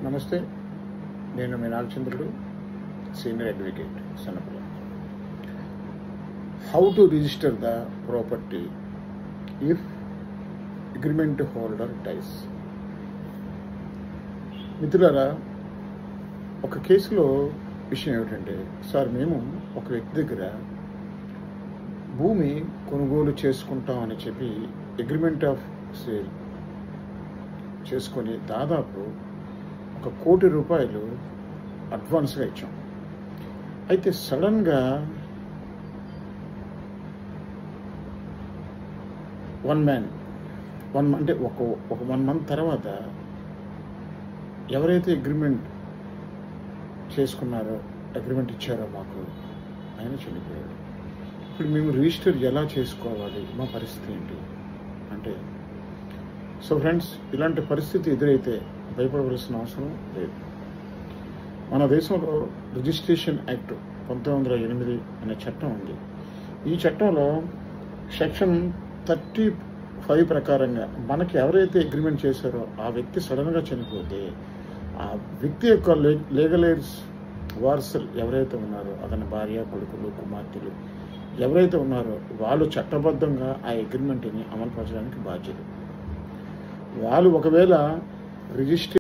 నమస్తే, నేను మీ Nagachandrudu, senior advocate, Sannapalli. How to register the property if agreement holder dies. మిత్రులారా, ఒక కేసులో విషయం ఏమిటంటే, సార్ మేము ఒక వ్యక్తి దగ్గర భూమి కొనుగోలు చేసుకుంటామని చెప్పి అగ్రిమెంట్ ఆఫ్ సేల్ చేసుకొని దాదాపు ₹1 కోటి అడ్వాన్స్గా ఇచ్చాం. అయితే సడన్గా 1 మంత్ తర్వాత ఎవరైతే అగ్రిమెంట్ చేసుకున్నారో, అగ్రిమెంట్ ఇచ్చారో మాకు, ఆయన చనిపోయాడు. ఇప్పుడు మేము రిజిస్టర్ ఎలా చేసుకోవాలి, మా పరిస్థితి ఏంటి అంటే, సో ఫ్రెండ్స్, ఇలాంటి పరిస్థితి ఎదురైతే భయపడవలసిన అవసరం లేదు. మన దేశంలో రిజిస్ట్రేషన్ యాక్ట్ 1908 అనే చట్టం ఉంది. ఈ చట్టంలో సెక్షన్ 35 ప్రకారంగా మనకి ఎవరైతే అగ్రిమెంట్ చేశారో ఆ వ్యక్తి సడన్గా చనిపోతే ఆ వ్యక్తి యొక్క లీగల్ ఎయిడ్స్ వారసులు ఎవరైతే ఉన్నారో, అతని భార్య, కొడుకులు, కుమార్తెలు ఎవరైతే ఉన్నారో వాళ్ళు చట్టబద్ధంగా ఆ అగ్రిమెంట్ని అమలుపరచడానికి బాధ్యత. వాళ్ళు ఒకవేళ రిజిస్ట్రేషన్